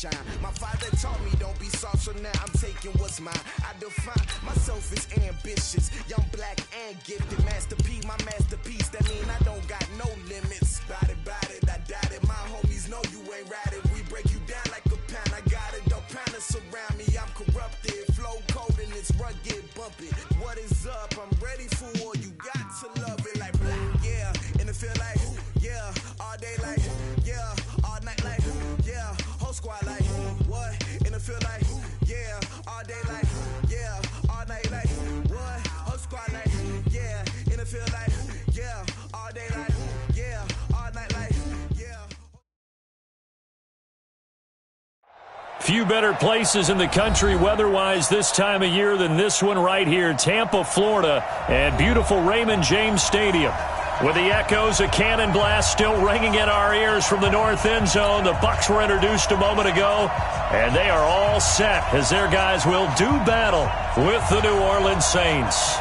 shine. My father taught me don't be soft, so now I'm taking what's mine. I define myself as ambitious, young, black, and gifted. Master P, my masterpiece. That mean I don't got no limits. Bout it, I doubt it. My homies know you ain't ratted. We break you down like a pound. I got it, don't pound us around me. I'm corrupted, flow cold and it's rugged, bump it. What is up? I'm ready for war. You got to love it like black, yeah. And it feel like, yeah. All day like, yeah. All night like, yeah. Whole squad like, what? And it feel like, yeah. All day like, yeah. All night like, what? Whole squad like, yeah. And it feel like, yeah. All day like, yeah. All night like, yeah. Few better places in the country weather-wise this time of year than this one right here, Tampa, Florida, at beautiful Raymond James Stadium. With the echoes of cannon blast still ringing in our ears from the north end zone, the Bucs were introduced a moment ago, and they are all set as their guys will do battle with the New Orleans Saints.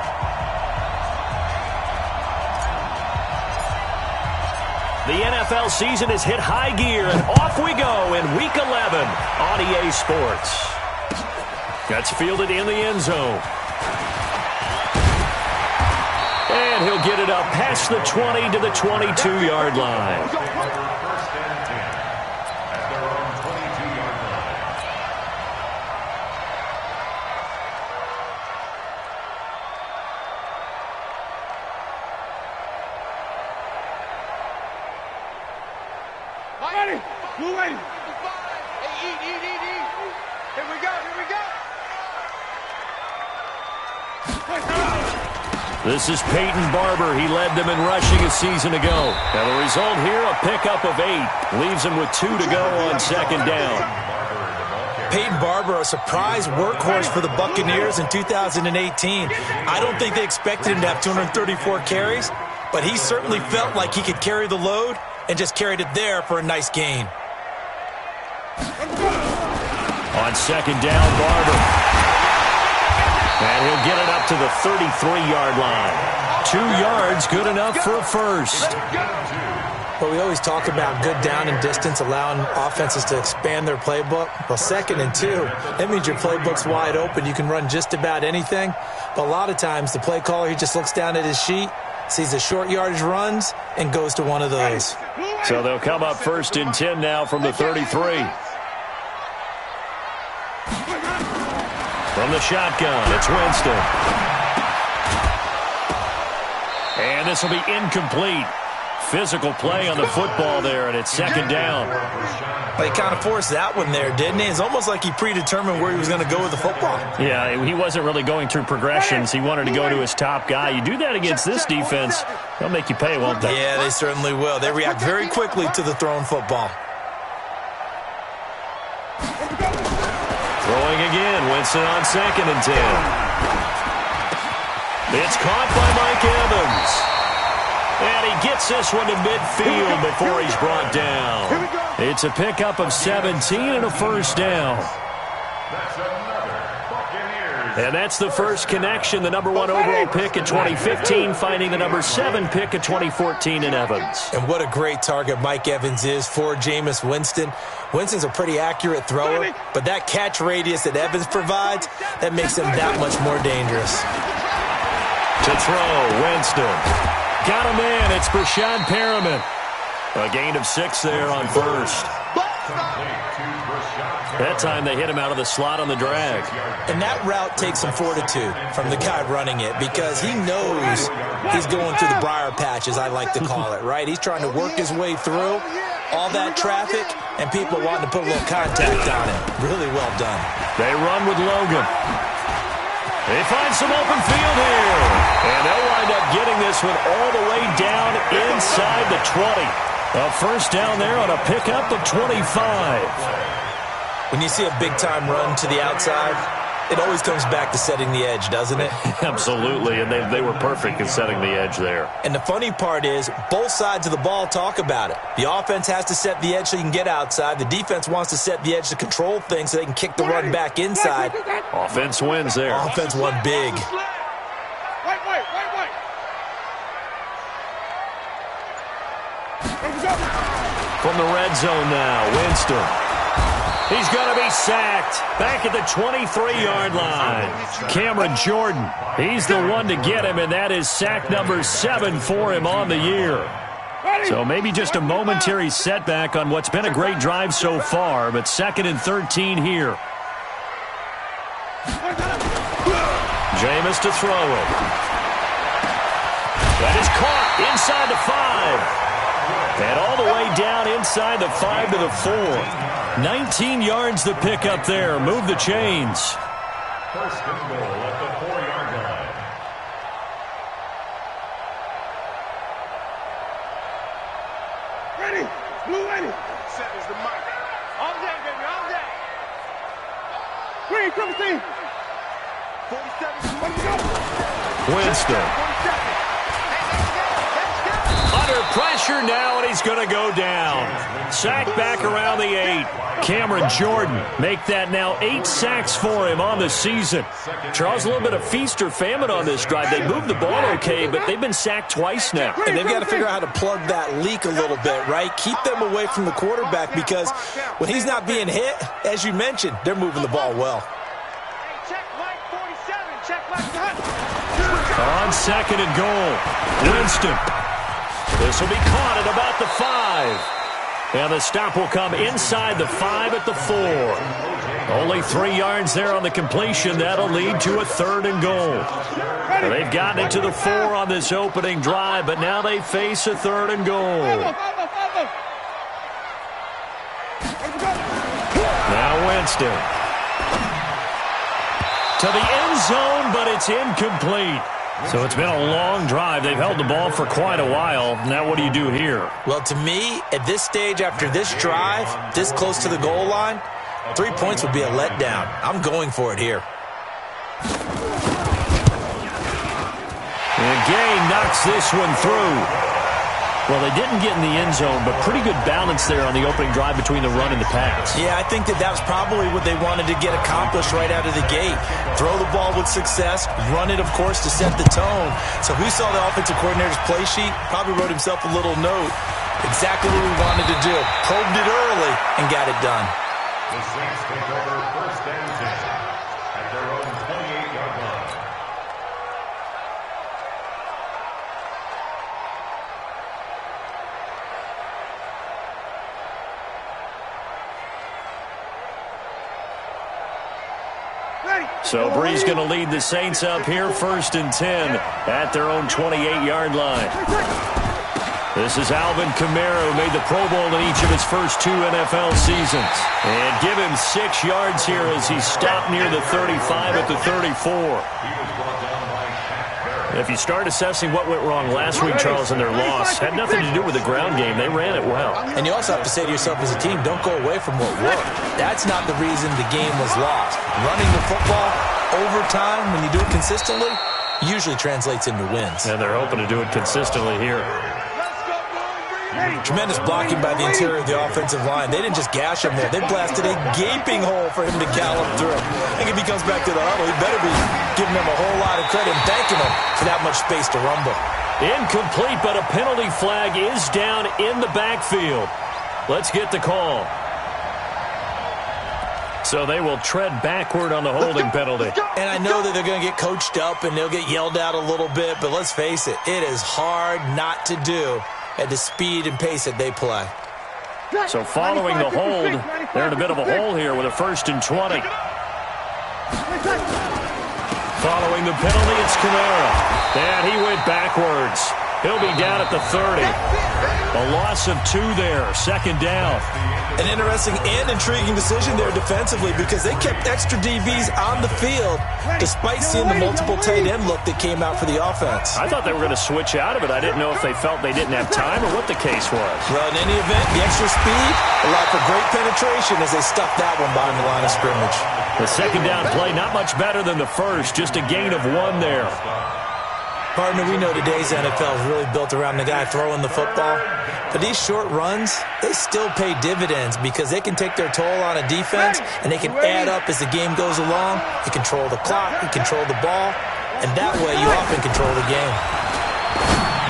The NFL season has hit high gear, and off we go in Week 11 on EA Sports. That's fielded in the end zone. And he'll get it up past the 20 to the 22-yard line. Ready? Blue ready. Hey, eat. Here we go. This is Peyton Barber. He led them in rushing a season ago. Now the result here, a pickup of 8. Leaves them with 2 to go on second down. Peyton Barber, a surprise workhorse for the Buccaneers in 2018. I don't think they expected him to have 234 carries, but he certainly felt like he could carry the load and just carried it there for a nice gain. On second down, Barber. And he'll get it up to the 33-yard line. 2 yards, good enough for a first. Well, we always talk about good down and distance, allowing offenses to expand their playbook. Well, 2nd and 2, that means your playbook's wide open. You can run just about anything. But a lot of times, the play caller, he just looks down at his sheet, sees the short yardage runs, and goes to one of those. So they'll come up 1st and 10 now from the 33. From the shotgun, it's Winston. And this will be incomplete. Physical play on the football there, and it's 2nd down. Well, he kind of forced that one there, didn't he? It's almost like he predetermined where he was going to go with the football. Yeah, he wasn't really going through progressions. He wanted to go to his top guy. You do that against this defense, they'll make you pay, won't they? Yeah, they certainly will. They react very quickly to the thrown football. Throwing again, Winston on 2nd and 10. It's caught by Mike Evans. And he gets this one to midfield before he's brought down. It's a pickup of 17 and a first down. And that's the first connection, the number 1 overall pick in 2015, finding the number 7 pick in 2014 in Evans. And what a great target Mike Evans is for Jameis Winston. Winston's a pretty accurate thrower, but that catch radius that Evans provides, that makes him that much more dangerous. To throw, Winston. Got a man, it's Brashad Perriman. A gain of 6 there on first. That time they hit him out of the slot on the drag. And that route takes some fortitude from the guy running it because he knows he's going through the briar patch, as I like to call it, right? He's trying to work his way through all that traffic and people wanting to put a little contact on it. Really well done. They run with Logan. They find some open field here. And they'll wind up getting this one all the way down inside the 20. A first down there on a pickup of 25. When you see a big-time run to the outside, it always comes back to setting the edge, doesn't it? Absolutely, and they were perfect in setting the edge there. And the funny part is, both sides of the ball talk about it. The offense has to set the edge so you can get outside. The defense wants to set the edge to control things so they can kick the run back inside. Offense wins there. Offense won big. From the red zone now, Winston. He's going to be sacked. Back at the 23-yard line. Cameron Jordan, he's the one to get him, and that is sack number 7 for him on the year. So maybe just a momentary setback on what's been a great drive so far, but 2nd and 13 here. Jameis to throw it. That is caught inside the 5. And all the way down inside the 5 to the 4. 19 yards to pick up there. Move the chains. First and goal at the 4-yard line. Ready. Blue ready. Set is the mark. All day, baby. All day. Green, triple team. 47. Let's go. Winston. Under pressure now, and he's going to go down. Sacked back around the 8. Cameron Jordan make that now 8 sacks for him on the season. Charles, a little bit of feast or famine on this drive. They moved the ball okay, but they've been sacked twice now. And they've got to figure out how to plug that leak a little bit, right? Keep them away from the quarterback because when he's not being hit, as you mentioned, they're moving the ball well. Check Mike 47. Check Mike Hunt. On 2nd and goal, Winston. This will be caught at about the 5. And the stop will come inside the 5 at the 4. Only 3 yards there on the completion. That'll lead to a 3rd and goal. They've gotten it to the 4 on this opening drive, but now they face a 3rd and goal. Now Winston. To the end zone, but it's incomplete. So it's been a long drive. They've held the ball for quite a while. Now what do you do here? Well, to me, at this stage, after this drive, this close to the goal line, 3 points would be a letdown. I'm going for it here. And Gay knocks this one through. Well, they didn't get in the end zone, but pretty good balance there on the opening drive between the run and the pass. Yeah, I think that was probably what they wanted to get accomplished right out of the gate. Throw the ball with success, run it, of course, to set the tone. So who saw the offensive coordinator's play sheet probably wrote himself a little note. Exactly what we wanted to do. Probed it early and got it done. The Saints take over 1st and 10 at their own 28-yard line. So Bree's going to lead the Saints up here 1st and 10 at their own 28-yard line. This is Alvin Kamara, who made the Pro Bowl in each of his first 2 NFL seasons. And give him 6 yards here as he stopped near the 35 at the 34. If you start assessing what went wrong last week, Charles, in their loss, had nothing to do with the ground game. They ran it well. And you also have to say to yourself as a team, don't go away from what worked. That's not the reason the game was lost. Running the football over time, when you do it consistently, usually translates into wins. And they're hoping to do it consistently here. Tremendous blocking by the interior of the offensive line. They didn't just gash him there. They blasted a gaping hole for him to gallop through. I think if he comes back to the huddle, he better be giving them a whole lot of credit and thanking them for that much space to rumble. Incomplete, but a penalty flag is down in the backfield. Let's get the call. So they will tread backward on the holding penalty. And I know that they're going to get coached up and they'll get yelled at a little bit, but let's face it, it is hard not to do at the speed and pace that they play. So following the hold, they're in a bit of a hole here with a 1st and 20. Following the penalty, it's Kamara. And he went backwards. He'll be down at the 30. A loss of 2 there, 2nd down. An interesting and intriguing decision there defensively because they kept extra DBs on the field despite seeing the multiple tight end look that came out for the offense. I thought they were going to switch out of it. I didn't know if they felt they didn't have time or what the case was. Well, in any event, the extra speed allowed for great penetration as they stuck that one behind the line of scrimmage. The 2nd down play, not much better than the first, just a gain of 1 there. Partner, we know today's NFL is really built around the guy throwing the football. But these short runs, they still pay dividends because they can take their toll on a defense and they can add up as the game goes along. You control the clock, you control the ball, and that way you often control the game.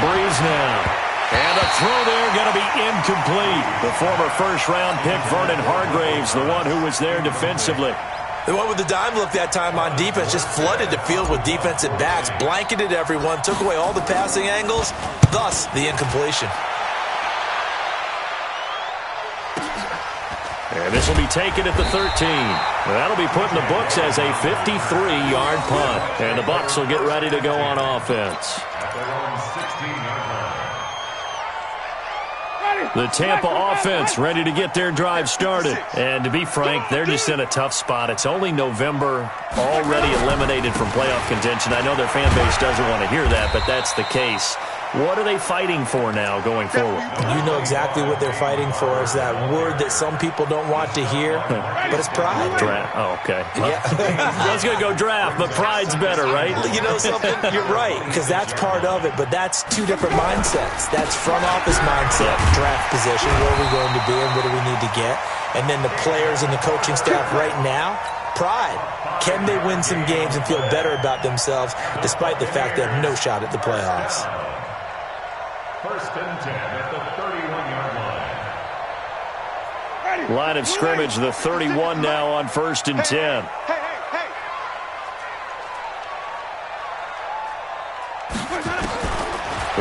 Breeze now. And the throw there going to be incomplete. The former first-round pick, Vernon Hargraves, the one who was there defensively. The one with the dime look that time on defense just flooded the field with defensive backs, blanketed everyone, took away all the passing angles, thus the incompletion. And this will be taken at the 13. That'll be put in the books as a 53-yard punt. And the Bucs will get ready to go on offense. At their own 16-yard line. The Tampa offense ready to get their drive started. And to be frank, they're just in a tough spot. It's only November, already eliminated from playoff contention. I know their fan base doesn't want to hear that, but that's the case. What are they fighting for now going forward? You know exactly what they're fighting for. Is that word that some people don't want to hear, but it's pride. Draft. Oh, okay. Yeah. I was going to go draft, but pride's better, right? You know something? You're right, because that's part of it, but that's two different mindsets. That's front office mindset, draft position, where are we going to be and what do we need to get? And then the players and the coaching staff right now, pride. Can they win some games and feel better about themselves despite the fact they have no shot at the playoffs? First and 10 at the 31-yard line. Line of scrimmage, the 31 now on 1st and 10.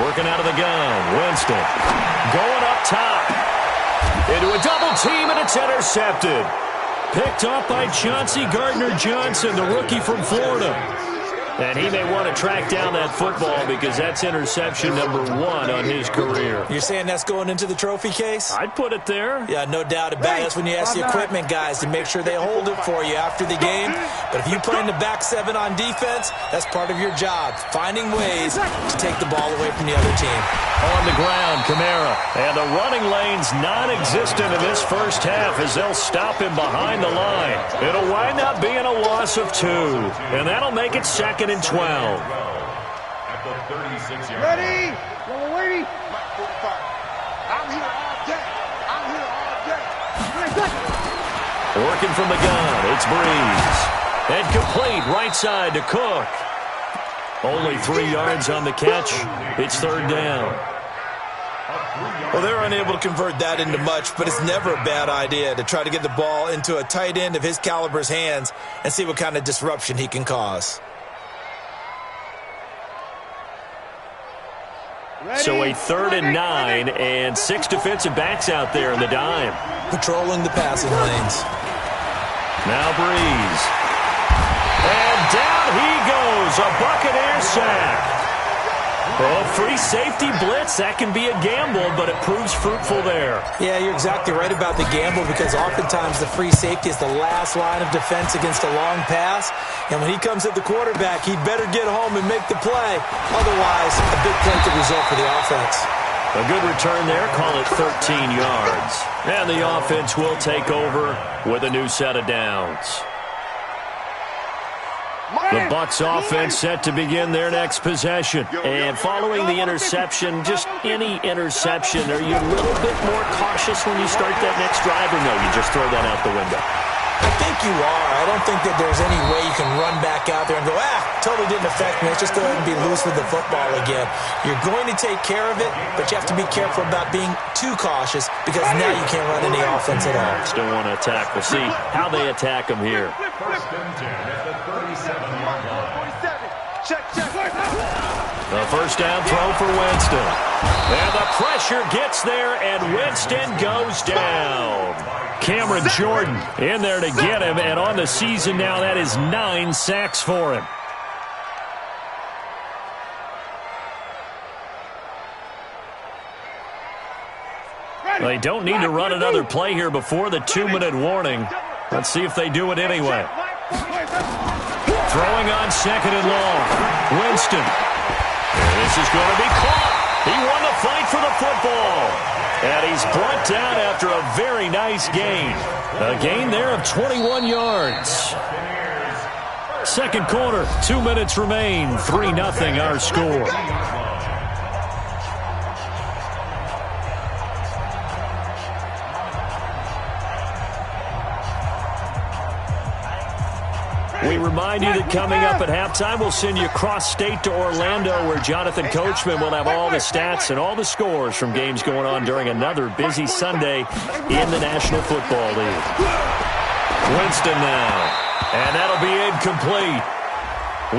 Working out of the gun, Winston. Going up top. Into a double team, and it's intercepted. Picked up by Chauncey Gardner-Johnson, the rookie from Florida. And he may want to track down that football because that's interception number 1 on his career. You're saying that's going into the trophy case? I'd put it there. Yeah, no doubt about it. That's when you ask the equipment guys to make sure they hold it for you after the game. But if you play in the back 7 on defense, that's part of your job, finding ways to take the ball away from the other team. On the ground, Kamara. And the running lane's non-existent in this first half as they'll stop him behind the line. It'll wind up being a loss of 2. And that'll make it 2nd and 12. At the 36-yard line. Ready? Yo, lady. I'm here all day. I'm here all day. Working from the gun, it's Breeze. And complete right side to Cook. Only 3 yards on the catch. It's 3rd down. Well, they're unable to convert that into much, but it's never a bad idea to try to get the ball into a tight end of his caliber's hands and see what kind of disruption he can cause. So a 3rd and 9 and 6 defensive backs out there in the dime. Patrolling the passing lanes. Now Breeze. And down he goes. A Buccaneer sack. Well, free safety blitz, that can be a gamble, but it proves fruitful there. Yeah, you're exactly right about the gamble because oftentimes the free safety is the last line of defense against a long pass. And when he comes at the quarterback, he'd better get home and make the play. Otherwise, a big play could result for the offense. A good return there, call it 13 yards. And the offense will take over with a new set of downs. The Bucs offense set to begin their next possession. And following the interception, just any interception, are you a little bit more cautious when you start that next drive, or no, you just throw that out the window? I think you are. I don't think that there's any way you can run back out there and go, totally didn't affect me. Let's just go ahead and be loose with the football again. You're going to take care of it, but you have to be careful about being too cautious because now you can't run any offense at all. Still want to attack. We'll see how they attack them here. First and 10 at the 37-yard line. Check. The first down throw for Winston. And the pressure gets there, and Winston goes down. Cameron Jordan in there to get him, and on the season now, that is 9 sacks for him. They don't need to run another play here before the 2-minute warning. Let's see if they do it anyway. Throwing on 2nd and long. Winston. This is going to be caught. He won the fight for the football. And he's brought down after a very nice gain. A gain there of 21 yards. Second quarter, 2 minutes remain. 3-0 our score. We remind you that coming up at halftime, we'll send you cross-state to Orlando, where Jonathan Coachman will have all the stats and all the scores from games going on during another busy Sunday in the National Football League. Winston now, and that'll be incomplete.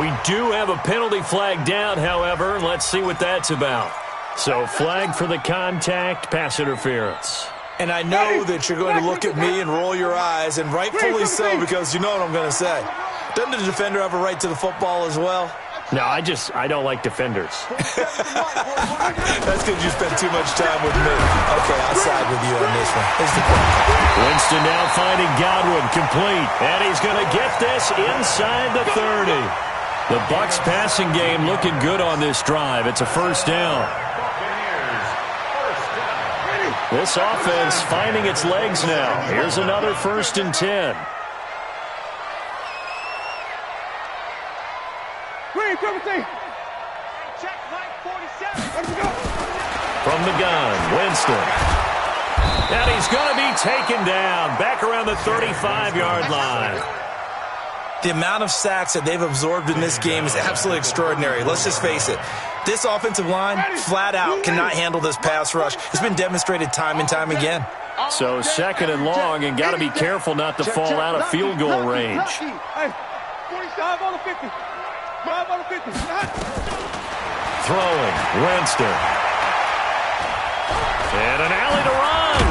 We do have a penalty flag down, however. Let's see what that's about. So flag for the contact, pass interference. And I know that you're going to look at me and roll your eyes, and rightfully so, because you know what I'm going to say. Doesn't the defender have a right to the football as well? No, I don't like defenders. That's because you spent too much time with me. Okay, I'll side with you on this one. Here's the play. Winston now finding Godwin, complete. And he's going to get this inside the 30. The Bucs passing game looking good on this drive. It's a first down. This offense finding its legs now. Here's another 1st and 10. From the gun, Winston. And he's going to be taken down back around the 35-yard line. The amount of sacks that they've absorbed in this game is absolutely extraordinary. Let's just face it. This offensive line, flat out, cannot handle this pass rush. It's been demonstrated time and time again. So 2nd and long, and got to be careful not to fall out of field goal range. 45 on the 50. 5 on the 50. Throwing, Winston. And an alley to run.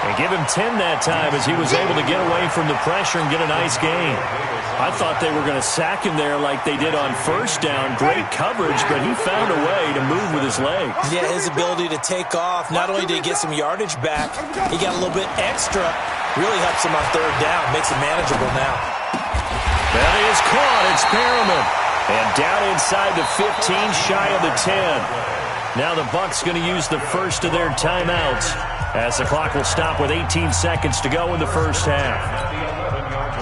And give him 10 that time as he was able to get away from the pressure and get a nice gain. I thought they were going to sack him there like they did on first down. Great coverage, but he found a way to move with his legs. Yeah, his ability to take off. Not only did he get some yardage back, he got a little bit extra. Really helps him on 3rd down. Makes it manageable now. That is caught. It's Perriman. And down inside the 15, shy of the 10. Now the Bucs going to use the first of their timeouts as the clock will stop with 18 seconds to go in the first half.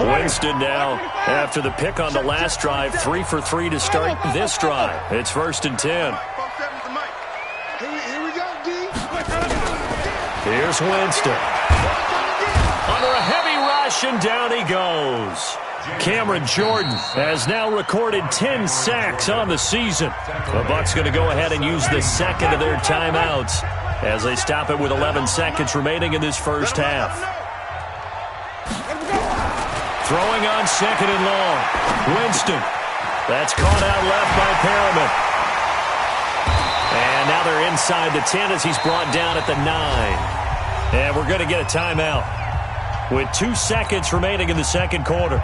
Winston now, after the pick on the last drive, 3 for 3 to start this drive. It's 1st and 10. Here we go, D. Here's Winston. Under a heavy rush, and down he goes. Cameron Jordan has now recorded 10 sacks on the season. The Bucs going to go ahead and use the second of their timeouts as they stop it with 11 seconds remaining in this first half. Throwing on 2nd and long. Winston. That's caught out left by Perriman. And now they're inside the 10 as he's brought down at the 9. And we're going to get a timeout with 2 seconds remaining in the second quarter.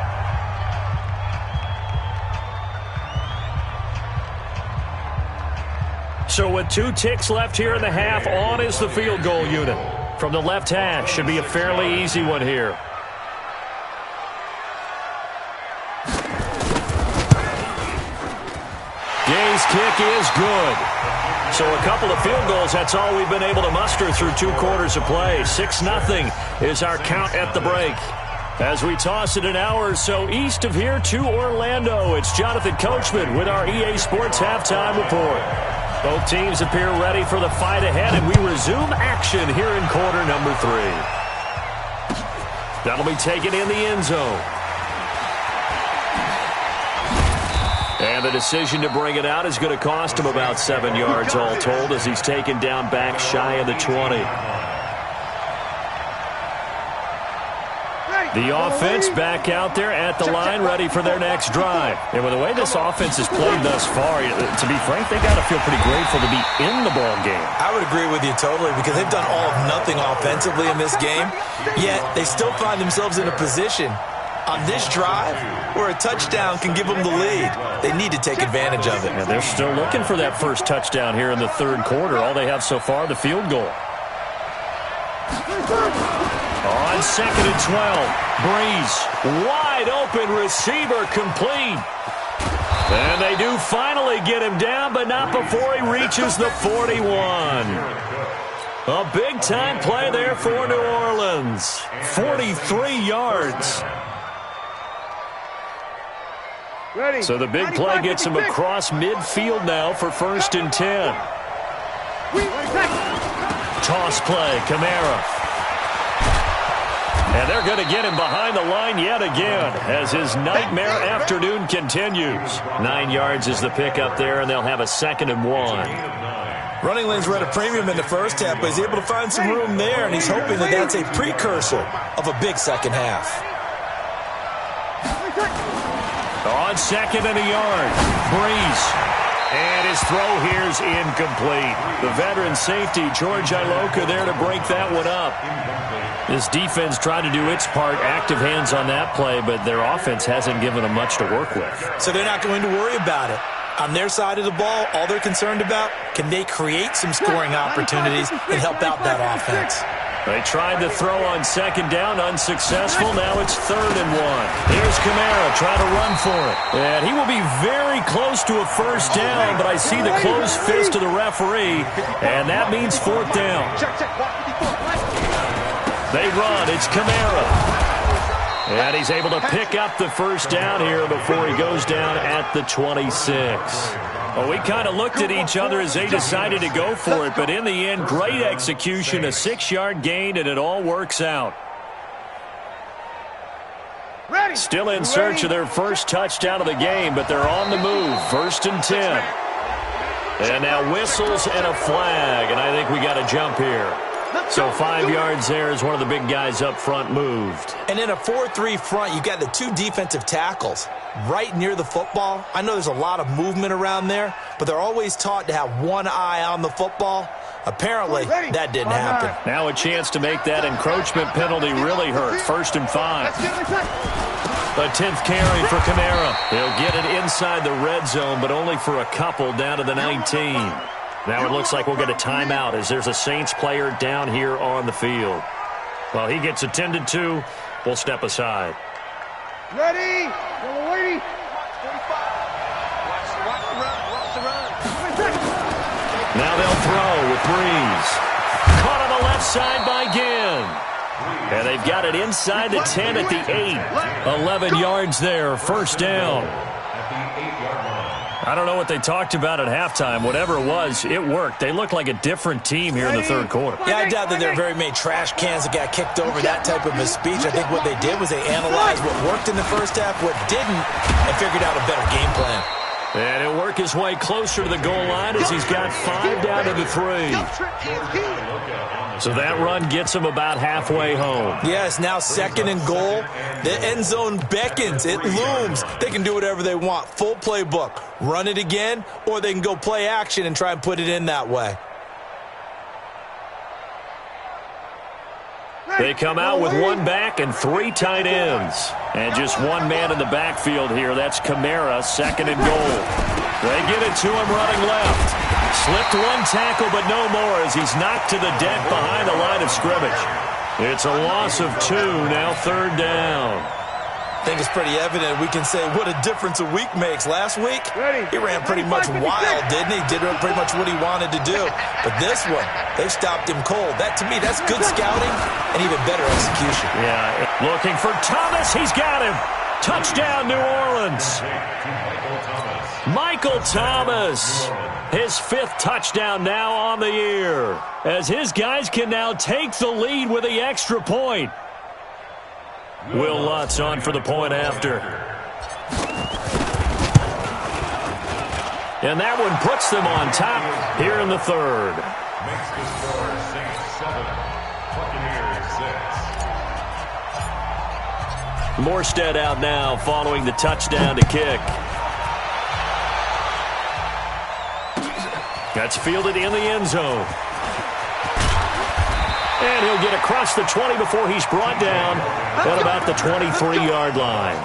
So with 2 ticks left here in the half, on is the field goal unit. From the left hash, should be a fairly easy one here. Gay's kick is good. So a couple of field goals, that's all we've been able to muster through 2 quarters of play. 6-0 is our count at the break. As we toss it an hour or so east of here to Orlando, it's Jonathan Coachman with our EA Sports Halftime Report. Both teams appear ready for the fight ahead, and we resume action here in quarter number 3. That'll be taken in the end zone. And the decision to bring it out is going to cost him about 7 yards all told as he's taken down back shy of the 20. The offense back out there at the line ready for their next drive. And with the way this offense has played thus far, to be frank, they got to feel pretty grateful to be in the ball game. I would agree with you totally because they've done all of nothing offensively in this game, yet they still find themselves in a position on this drive where a touchdown can give them the lead. They need to take advantage of it. And they're still looking for that first touchdown here in the third quarter. All they have so far, the field goal. On 2nd and 12, Breeze, wide open receiver, complete. And they do finally get him down, but not before he reaches the 41. A big-time play there for New Orleans. 43 yards. So the big play gets him across midfield now for 1st and 10. Toss play, Kamara. And they're going to get him behind the line yet again as his nightmare afternoon continues. 9 yards is the pickup there, and they'll have a 2nd and 1. Running lanes were at a premium in the first half, but he's able to find some room there, and he's hoping that that's a precursor of a big second half. On 2nd and a yard, Breeze. And his throw here's incomplete. The veteran safety, George Iloka, there to break that one up. This defense tried to do its part, active hands on that play, but their offense hasn't given them much to work with. So they're not going to worry about it. On their side of the ball, all they're concerned about, can they create some scoring opportunities and help out that offense? They tried to throw on 2nd down, unsuccessful. Now it's 3rd and 1. Here's Kamara trying to run for it. And he will be very close to a 1st down, but I see the closed fist of the referee, and that means 4th down. They run. It's Kamara. And he's able to pick up the 1st down here before he goes down at the 26. Well, we kind of looked at each other as they decided to go for it, but in the end, great execution, a 6-yard gain, and it all works out. Still in search of their first touchdown of the game, but they're on the move. 1st and 10. And now whistles and a flag, and I think we got a jump here. So 5 yards there as one of the big guys up front moved. And in a 4-3 front, you've got the 2 defensive tackles right near the football. I know there's a lot of movement around there, but they're always taught to have one eye on the football. Apparently, that didn't happen. Now a chance to make that encroachment penalty really hurt. 1st and 5. A 10th carry for Kamara. He'll get it inside the red zone, but only for a couple down to the 19. Now it looks like we'll get a timeout as there's a Saints player down here on the field. Well, he gets attended to. We'll step aside. Ready? Ready? Now they'll throw with Breeze. Caught on the left side by Ginn. And they've got it inside the 10 at the 8. 11 yards there, 1st down. I don't know what they talked about at halftime. Whatever it was, it worked. They looked like a different team here in the 3rd quarter. Yeah, I doubt that there are very many trash cans that got kicked over, that type of a speech. I think what they did was they analyzed what worked in the first half, what didn't, and figured out a better game plan. And he'll work his way closer to the goal line as he's got 5 down to the 3. So that run gets him about halfway home. Yes, now 2nd and goal. The end zone beckons. It looms. They can do whatever they want. Full playbook. Run it again, or they can go play action and try and put it in that way. They come out with 1 back and 3 tight ends. And just 1 man in the backfield here. That's Kamara, 2nd and goal. They get it to him running left. Slipped 1 tackle, but no more as he's knocked to the deck behind the line of scrimmage. It's a loss of 2, now 3rd down. I think it's pretty evident. We can say what a difference a week makes. Last week, he ran pretty much wild, didn't he? Did pretty much what he wanted to do. But this one, they stopped him cold. That, to me, that's good scouting and even better execution. Yeah, looking for Thomas. He's got him. Touchdown, New Orleans. Michael Thomas, his 5th touchdown now on the year, as his guys can now take the lead with the extra point. Will Lutz on for the point after. And that one puts them on top here in the 3rd. Makes the score Saints 7, Buccaneers 6. Morstead out now following the touchdown to kick. That's fielded in the end zone. And he'll get across the 20 before he's brought down at about the 23-yard line.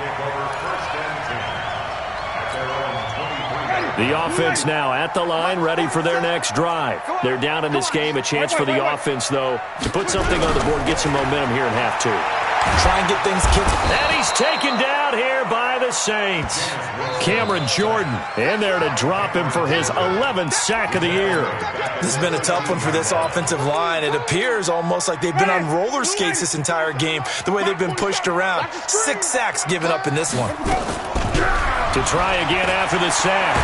The offense now at the line, ready for their next drive. They're down in this game. A chance for the offense, though, to put something on the board, get some momentum here in half 2. Try and get things kicked. And he's taken down here by the Saints. Cameron Jordan in there to drop him for his 11th sack of the year. This has been a tough one for this offensive line. It appears almost like they've been on roller skates this entire game, the way they've been pushed around. 6 sacks given up in this one. To try again after the sack.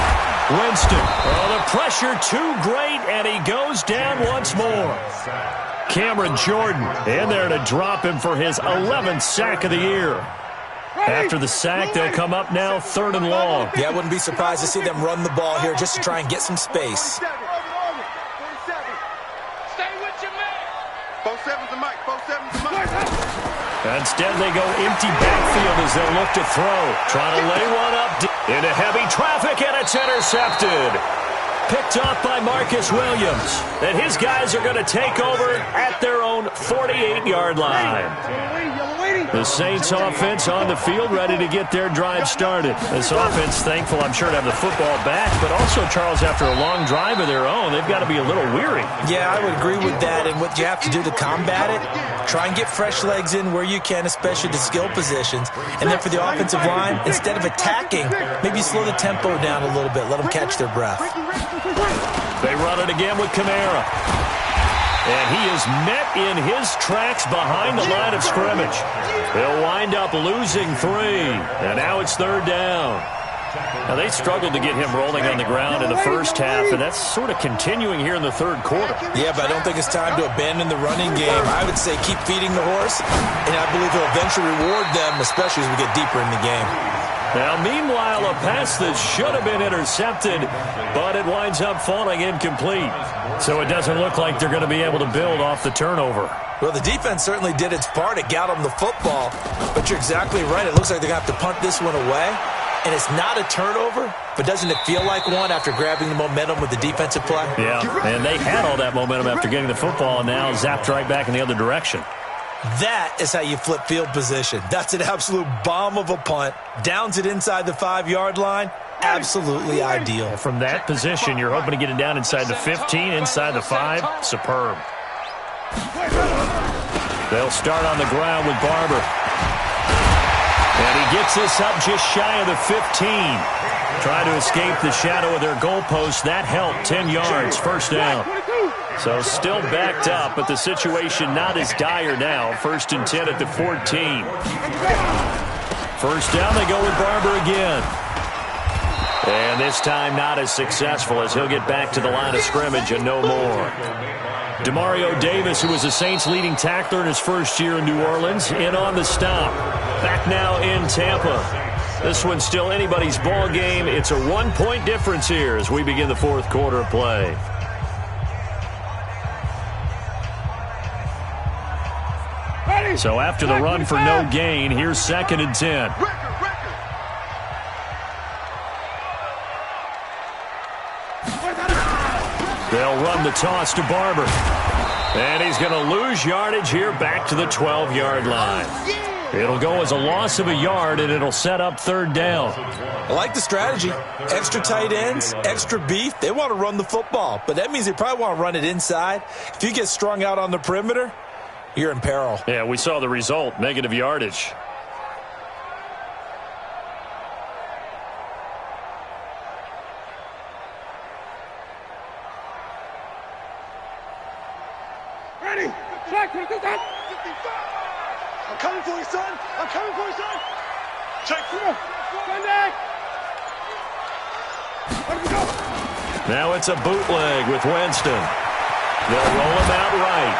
Winston. Oh, the pressure too great, and he goes down once more. Cameron Jordan in there to drop him for his 11th sack of the year. After the sack, they'll come up now 3rd and long. Yeah, I wouldn't be surprised to see them run the ball here just to try and get some space. Instead, they go empty backfield as they look to throw. Trying to lay one up into heavy traffic, and it's intercepted. Picked off by Marcus Williams. And his guys are going to take over at their own 48-yard line. The Saints offense on the field, ready to get their drive started. This offense, thankful, I'm sure, to have the football back, but also, Charles, after a long drive of their own, they've got to be a little weary. Yeah, I would agree with that, and what you have to do to combat it, try and get fresh legs in where you can, especially the skill positions. And then for the offensive line, instead of attacking, maybe slow the tempo down a little bit, let them catch their breath. They run it again with Kamara. And he is met in his tracks behind the line of scrimmage. He'll wind up losing 3. And now it's 3rd down. Now, they struggled to get him rolling on the ground in the first half, and that's sort of continuing here in the 3rd quarter. Yeah, but I don't think it's time to abandon the running game. I would say keep feeding the horse, and I believe he'll eventually reward them, especially as we get deeper in the game. Now, meanwhile, a pass that should have been intercepted, but it winds up falling incomplete. So it doesn't look like they're going to be able to build off the turnover. Well, the defense certainly did its part. It got them the football, but you're exactly right. It looks like they're going to have to punt this one away, and it's not a turnover, but doesn't it feel like one after grabbing the momentum with the defensive play? Yeah, and they had all that momentum after getting the football, and now zapped right back in the other direction. That is how you flip field position. That's an absolute bomb of a punt. Downs it inside the 5-yard line. Absolutely ideal. From that position, you're hoping to get it down inside the 15, inside the 5. Superb. They'll start on the ground with Barber. And he gets this up just shy of the 15. Trying to escape the shadow of their goalpost. That helped. 10 yards, 1st down. So still backed up, but the situation not as dire now. 1st and 10 at the 14. 1st down, they go with Barber again. And this time not as successful as he'll get back to the line of scrimmage and no more. Demario Davis, who was the Saints' leading tackler in his first year in New Orleans, in on the stop. Back now in Tampa. This one's still anybody's ball game. It's a 1-point difference here as we begin the 4th quarter of play. So after the run for no gain, here's 2nd and 10. They'll run the toss to Barber. And he's going to lose yardage here back to the 12-yard line. It'll go as a loss of a yard, and it'll set up 3rd down. I like the strategy. Extra tight ends, extra beef. They want to run the football, but that means they probably want to run it inside. If you get strung out on the perimeter, you're in peril. Yeah, we saw the result, negative yardage. Ready? Check. I'm coming for you, son. I'm coming for you, son. Check. Stand back. Where do we go? Now it's a bootleg with Winston. They'll roll him out right.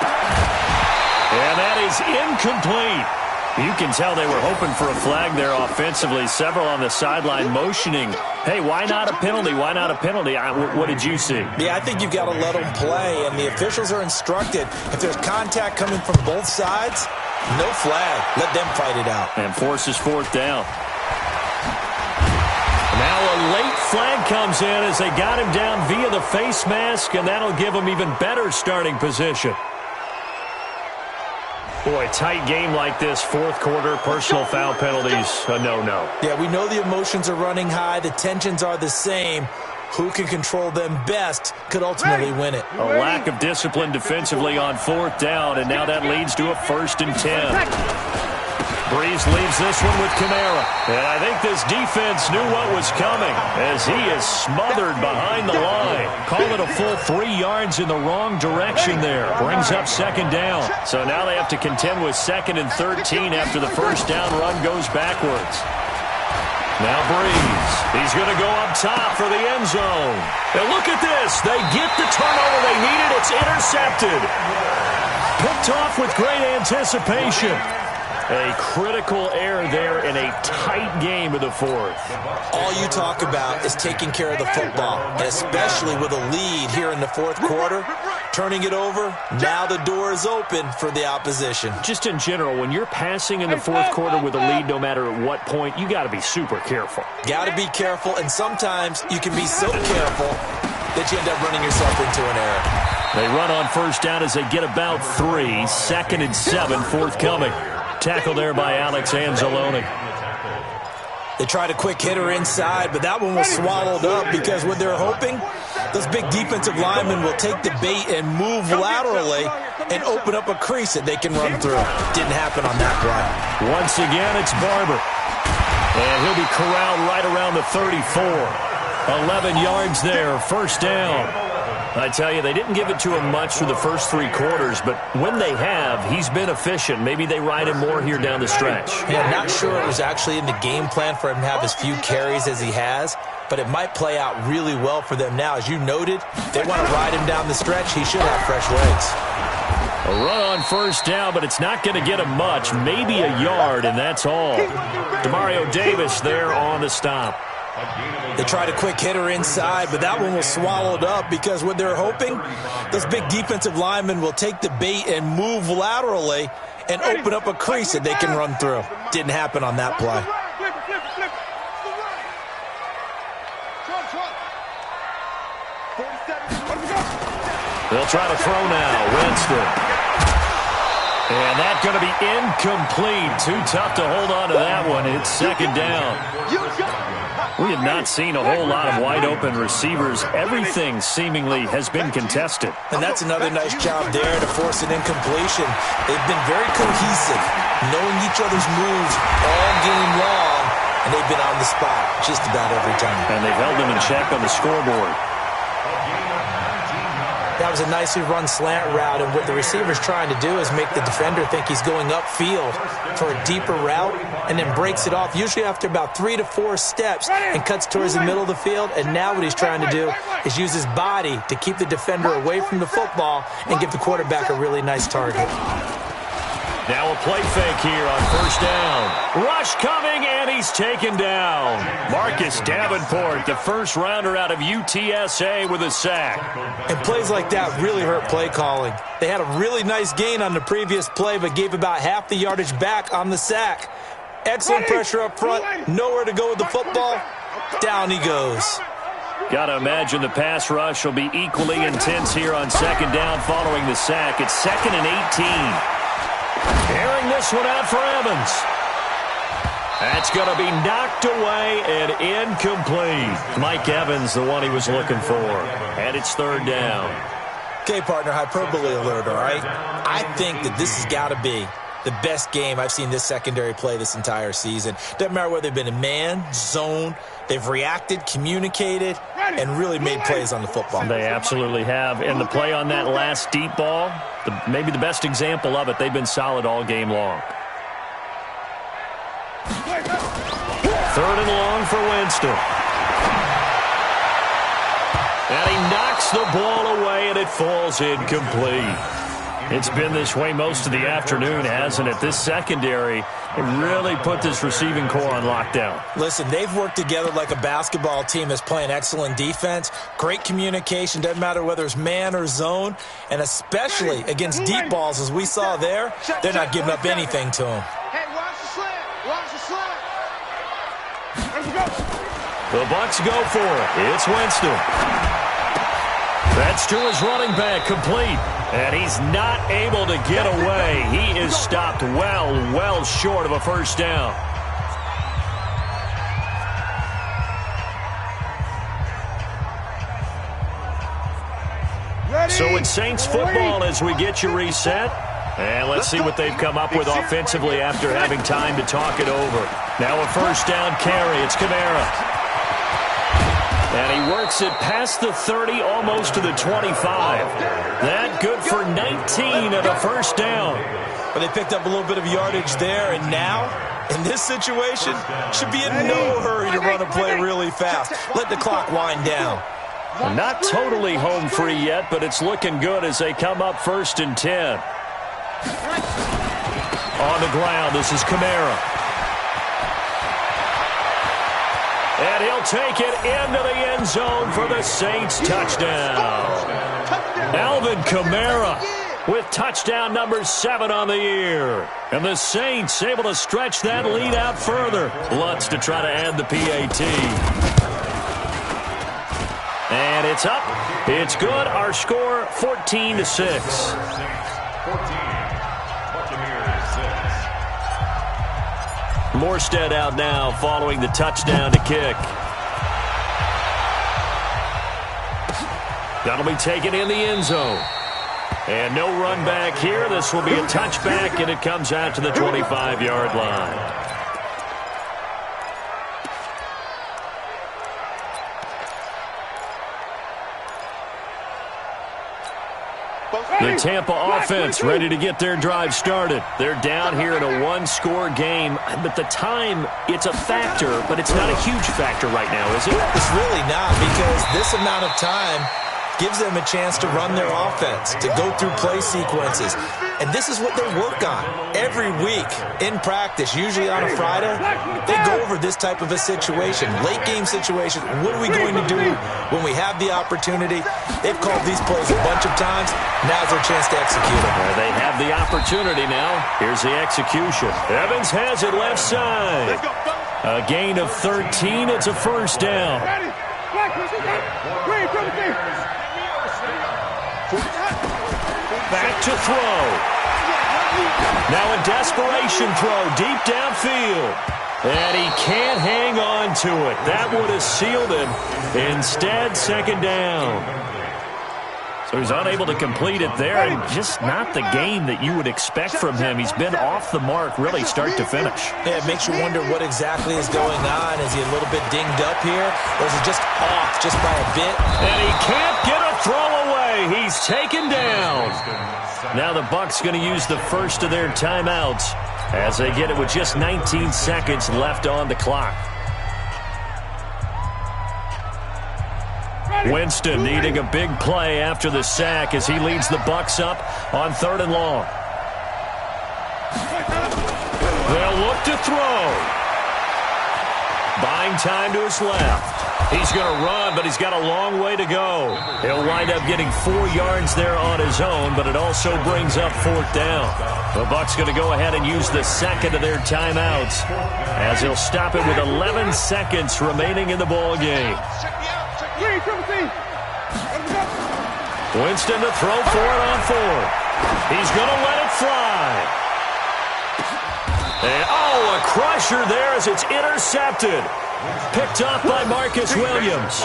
And that is incomplete. You can tell they were hoping for a flag there offensively. Several on the sideline motioning. Hey, why not a penalty? Why not a penalty? What did you see? Yeah, I think you've got to let them play, and the officials are instructed. If there's contact coming from both sides, no flag. Let them fight it out. And forces 4th down. Now a late flag comes in as they got him down via the face mask, and that'll give him even better starting position. Boy, tight game like this, 4th quarter, personal foul penalties, a no-no. Yeah, we know the emotions are running high. The tensions are the same. Who can control them best could ultimately win it. A lack of discipline defensively on 4th down, and now that leads to a 1st and 10. Breeze leaves this one with Kamara. And I think this defense knew what was coming as he is smothered behind the line. Call it a full 3 yards in the wrong direction there. Brings up 2nd down. So now they have to contend with 2nd and 13 after the 1st down run goes backwards. Now Breeze. He's going to go up top for the end zone. And look at this. They get the turnover they needed. It's intercepted. Picked off with great anticipation. A critical error there in a tight game of the fourth. All you talk about is taking care of the football, and especially with a lead here in the fourth quarter. Turning it over, now the door is open for the opposition. Just in general, when you're passing in the fourth quarter with a lead, no matter at what point, you got to be super careful. Got to be careful, and sometimes you can be so careful that you end up running yourself into an error. They run on first down as they get about 3. 2nd and 7 forthcoming. Tackle there by Alex Anzalone. They tried a quick hitter inside, but that one was swallowed up because what they're hoping, those big defensive linemen will take the bait and move laterally and open up a crease that they can run through. Didn't happen on that play. Once again, it's Barber. And he'll be corralled right around the 34. 11 yards there, first down. I tell you, they didn't give it to him much for the first 3 quarters, but when they have, he's been efficient. Maybe they ride him more here down the stretch. Yeah, not sure it was actually in the game plan for him to have as few carries as he has, but it might play out really well for them now. As you noted, they want to ride him down the stretch. He should have fresh legs. A run on first down, but it's not going to get him much. Maybe a yard, and that's all. Demario Davis there on the stop. They tried a quick hitter inside, but that one was swallowed up because what they're hoping, those big defensive linemen will take the bait and move laterally and open up a crease that they can run through. Didn't happen on that play. They'll try to throw now. Winston. And that's going to be incomplete. Too tough to hold on to that one. It's 2nd down. We have not seen a whole lot of wide-open receivers. Everything seemingly has been contested. And that's another nice job there to force an incompletion. They've been very cohesive, knowing each other's moves all game long, and they've been on the spot just about every time. And they've held them in check on the scoreboard. That was a nicely run slant route, and what the receiver's trying to do is make the defender think he's going upfield for a deeper route and then breaks it off, usually after about 3 to 4 steps, and cuts towards the middle of the field. And now what he's trying to do is use his body to keep the defender away from the football and give the quarterback a really nice target. Now a play fake here on first down. Rush coming, and he's taken down. Marcus Davenport, the first rounder out of UTSA, with a sack. And plays like that really hurt play calling. They had a really nice gain on the previous play, but gave about half the yardage back on the sack. Excellent pressure up front, nowhere to go with the football. Down he goes. Got to imagine the pass rush will be equally intense here on 2nd down following the sack. It's 2nd and 18. Airing this one out for Evans. That's going to be knocked away and incomplete. Mike Evans, the one he was looking for. And it's 3rd down. Okay, partner, hyperbole alert, all right? I think that this has got to be the best game I've seen this secondary play this entire season. Doesn't matter whether they've been in man, zone, they've reacted, communicated, and really made plays on the football. They absolutely have. And the play on that last deep ball, maybe the best example of it, they've been solid all game long. 3rd and long for Winston. And he knocks the ball away, and it falls incomplete. It's been this way most of the afternoon, hasn't it? This secondary really put this receiving core on lockdown. Listen, they've worked together like a basketball team that's playing excellent defense. Great communication, doesn't matter whether it's man or zone, and especially against deep balls, as we saw there, they're not giving up anything to them. Hey, watch the slant. Watch the slant. Let's go. The Bucs go for it. It's Winston. That's to his running back, complete. And he's not able to get away. He is stopped well short of a first down. So it's Saints football as we get you reset. And let's see what they've come up with offensively after having time to talk it over. Now a first down carry. It's Kamara. And he works it past the 30, almost to the 25. That good for 19 at a first down. But they picked up a little bit of yardage there, and now, in this situation, should be in no hurry to run a play really fast. Let the clock wind down. Not totally home free yet, but it's looking good as they come up 1st and 10. On the ground, this is Kamara. And he'll take it into the end zone for the Saints touchdown. Alvin Kamara with touchdown number 7 on the year. And the Saints able to stretch that lead out further. Lutz to try to add the PAT. And it's up. It's good. Our score, 14-6. Morstead out now following the touchdown to kick. That'll be taken in the end zone. And no run back here. This will be a touchback, and it comes out to the 25-yard line. The Tampa offense ready to get their drive started. They're down here in a one-score game, but the time, it's a factor, but it's not a huge factor right now, is it? It's really not, because this amount of time gives them a chance to run their offense, to go through play sequences. And this is what they work on every week in practice, usually on a Friday. They go over this type of a situation, late game situation. What are we going to do when we have the opportunity? They've called these plays a bunch of times. Now's their chance to execute them. Well, they have the opportunity now. Here's the execution. Evans has it left side. A gain of 13. It's a first down. Back to throw. Now a desperation throw deep downfield. And he can't hang on to it. That would have sealed him. Instead, second down. So he's unable to complete it there, and just not the game that you would expect from him. He's been off the mark really start to finish. Yeah, it makes you wonder what exactly is going on. Is he a little bit dinged up here, or is he just off just by a bit? And he can't get a throw away. He's taken down. Now the Bucs going to use the first of their timeouts as they get it with just 19 seconds left on the clock. Winston needing a big play after the sack as he leads the Bucs up on 3rd and long. They'll look to throw. Buying time to his left. He's going to run, but he's got a long way to go. He'll wind up getting 4 yards there on his own, but it also brings up 4th down. The Bucs going to go ahead and use the second of their timeouts as he'll stop it with 11 seconds remaining in the ball game. Winston to throw for it on 4th. He's going to let it fly. And, a crusher there as it's intercepted. Picked off by Marcus Williams.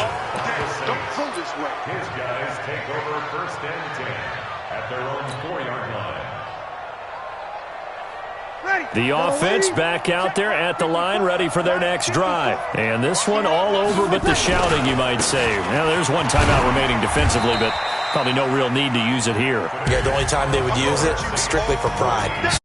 Don't throw this way. His guys take over 1st and 10 at their own 4-yard line. The offense back out there at the line, ready for their next drive. And this one all over but the shouting, you might say. Now, there's one timeout remaining defensively, but probably no real need to use it here. Yeah, the only time they would use it, strictly for pride.